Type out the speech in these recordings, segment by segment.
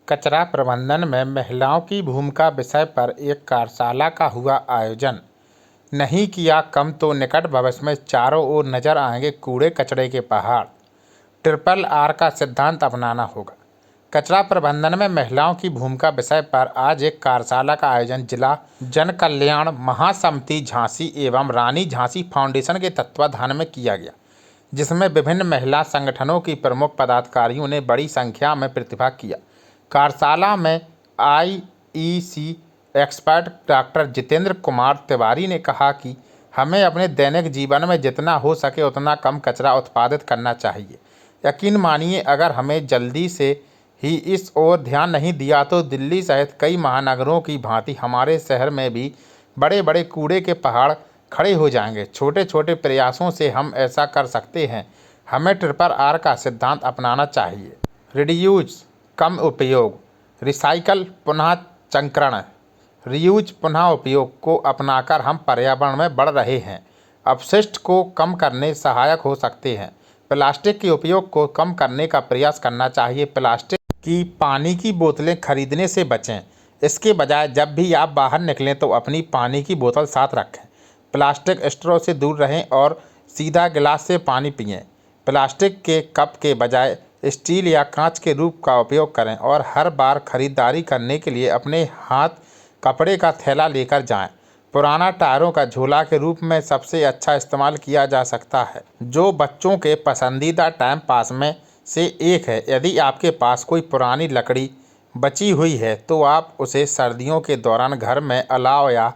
कचरा प्रबंधन में महिलाओं की भूमिका विषय पर एक कार्यशाला का हुआ आयोजन। नहीं किया कम तो निकट भविष्य में चारों ओर नजर आएंगे कूड़े कचरे के पहाड़। ट्रिपल आर का सिद्धांत अपनाना होगा। कचरा प्रबंधन में महिलाओं की भूमिका विषय पर आज एक कार्यशाला का आयोजन जिला जन कल्याण महासमिति झांसी एवं रानी झांसी फाउंडेशन के तत्वाधान में किया गया, जिसमें विभिन्न महिला संगठनों की प्रमुख पदाधिकारियों ने बड़ी संख्या में प्रतिभाग किया। कार्यशाला में IEC expert doctor Jitendra Kumar Tiwari ने कहा कि हमें अपने दैनिक जीवन में जितना हो सके उतना कम कचरा उत्पादित करना चाहिए। यकीन मानिए, अगर हमें जल्दी से ही इस ओर ध्यान नहीं दिया तो दिल्ली सहित कई महानगरों की भांति हमारे शहर में भी बड़े बड़े कूड़े के पहाड़ खड़े हो जाएंगे। छोटे छोटे प्रयासों से हम ऐसा कर सकते हैं। हमें ट्रिपल आर का सिद्धांत अपनाना चाहिए। रिड्यूस कम उपयोग, रिसाइकल पुनः चक्रण, रीयूज पुनः उपयोग को अपनाकर हम पर्यावरण में बढ़ रहे हैं अपशिष्ट को कम करने सहायक हो सकते हैं। प्लास्टिक के उपयोग को कम करने का प्रयास करना चाहिए। प्लास्टिक की पानी की बोतलें खरीदने से बचें। इसके बजाय जब भी आप बाहर निकलें तो अपनी पानी की बोतल साथ रखें। प्लास्टिक स्ट्रॉ से दूर रहें और सीधा गिलास से पानी पिएं। प्लास्टिक के कप के बजाय स्टील या कांच के रूप का उपयोग करें और हर बार खरीदारी करने के लिए अपने हाथ कपड़े का थैला लेकर जाएं। पुराना टायरों का झोला के रूप में सबसे अच्छा इस्तेमाल किया जा सकता है, जो बच्चों के पसंदीदा टाइम पास में से एक है। यदि आपके पास कोई पुरानी लकड़ी बची हुई है तो आप उसे सर्दियों के दौरान घर में अलाव या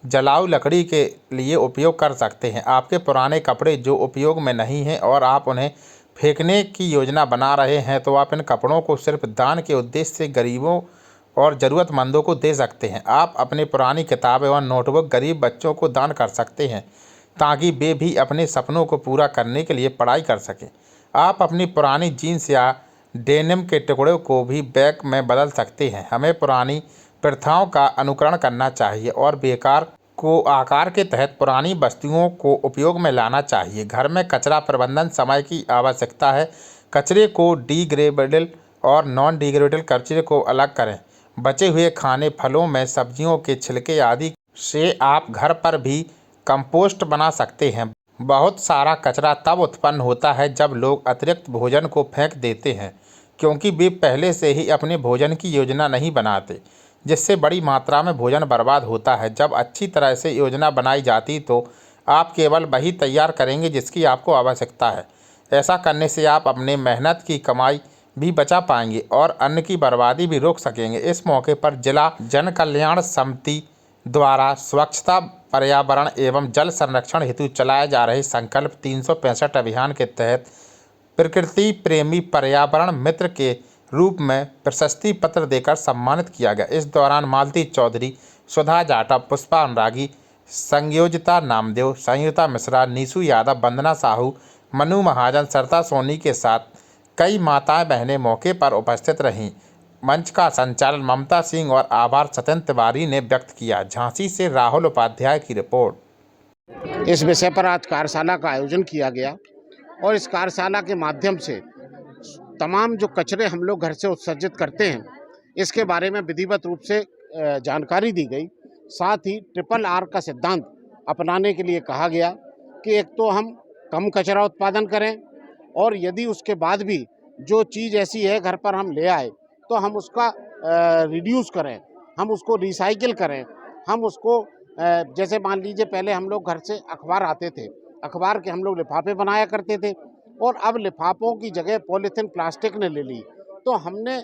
जलाऊ लकड़ी के लिए उपयोग कर सकते हैं। आपके पुराने कपड़े जो उपयोग में नहीं हैं और आप उन्हें फेंकने की योजना बना रहे हैं तो आप इन कपड़ों को सिर्फ दान के उद्देश्य से गरीबों और ज़रूरतमंदों को दे सकते हैं। आप अपनी पुरानी किताब एवं नोटबुक गरीब बच्चों को दान कर सकते हैं ताकि वे भी अपने सपनों को पूरा करने के लिए पढ़ाई कर सकें। आप अपनी पुरानी जीन्स या डेनिम के टुकड़ों को भी बैग में बदल सकते हैं। हमें पुरानी प्रथाओं का अनुकरण करना चाहिए और बेकार को आकार के तहत पुरानी वस्तुओं को उपयोग में लाना चाहिए। घर में कचरा प्रबंधन समय की आवश्यकता है। कचरे को डिग्रेडेबल और नॉन डिग्रेडेबल कचरे को अलग करें। बचे हुए खाने, फलों में सब्जियों के छिलके आदि से आप घर पर भी कंपोस्ट बना सकते हैं। बहुत सारा कचरा तब उत्पन्न होता है जब लोग अतिरिक्त भोजन को फेंक देते हैं, क्योंकि वे पहले से ही अपने भोजन की योजना नहीं बनाते, जिससे बड़ी मात्रा में भोजन बर्बाद होता है। जब अच्छी तरह से योजना बनाई जाती तो आप केवल वही तैयार करेंगे जिसकी आपको आवश्यकता है। ऐसा करने से आप अपने मेहनत की कमाई भी बचा पाएंगे और अन्न की बर्बादी भी रोक सकेंगे। इस मौके पर जिला जन कल्याण समिति द्वारा स्वच्छता, पर्यावरण एवं जल संरक्षण हेतु चलाए जा रहे संकल्प 365 अभियान के तहत प्रकृति प्रेमी पर्यावरण मित्र के रूप में प्रशस्ति पत्र देकर सम्मानित किया गया। इस दौरान मालती चौधरी, सुधा जाटव, पुष्पा अनुरागी, संयोजिता नामदेव, संयुक्ता मिश्रा, नीसू यादव, वंदना साहू, मनु महाजन, सरिता सोनी के साथ कई माताएं बहनें मौके पर उपस्थित रहीं। मंच का संचालन ममता सिंह और आभार सत्येंद्र तिवारी ने व्यक्त किया। झांसी से राहुल उपाध्याय की रिपोर्ट। इस विषय पर आज कार्यशाला का आयोजन किया गया और इस कार्यशाला के माध्यम से तमाम जो कचरे हम लोग घर से उत्सर्जित करते हैं इसके बारे में विधिवत रूप से जानकारी दी गई। साथ ही ट्रिपल आर का सिद्धांत अपनाने के लिए कहा गया कि एक तो हम कम कचरा उत्पादन करें और यदि उसके बाद भी जो चीज़ ऐसी है घर पर हम ले आए तो हम उसका रिड्यूस करें, हम उसको रिसाइकिल करें। हम उसको जैसे मान लीजिए पहले हम लोग घर से अखबार आते थे, अखबार के हम लोग लिफाफे बनाया करते थे और अब लिफाफों की जगह पॉलीथीन प्लास्टिक ने ले ली। तो हमने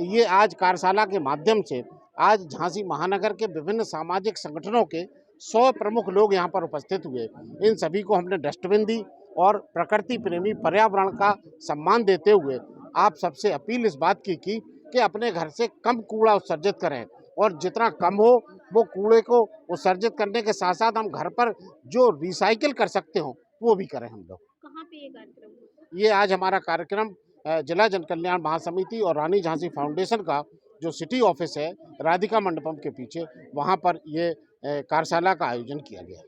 ये आज कार्यशाला के माध्यम से आज झांसी महानगर के विभिन्न सामाजिक संगठनों के 100 प्रमुख लोग यहाँ पर उपस्थित हुए। इन सभी को हमने डस्टबिन दी और प्रकृति प्रेमी पर्यावरण का सम्मान देते हुए आप सबसे अपील इस बात की कि अपने घर से कम कूड़ा उत्सर्जित करें और जितना कम हो वो कूड़े को उत्सर्जित करने के साथ साथ हम घर पर जो रिसाइकिल कर सकते हो वो भी करें। हम लोग कहाँ पे ये कार्यक्रम? ये आज हमारा कार्यक्रम जिला जन कल्याण महासमिति और रानी झांसी फाउंडेशन का जो सिटी ऑफिस है राधिका मंडपम के पीछे, वहाँ पर ये कार्यशाला का आयोजन किया गया।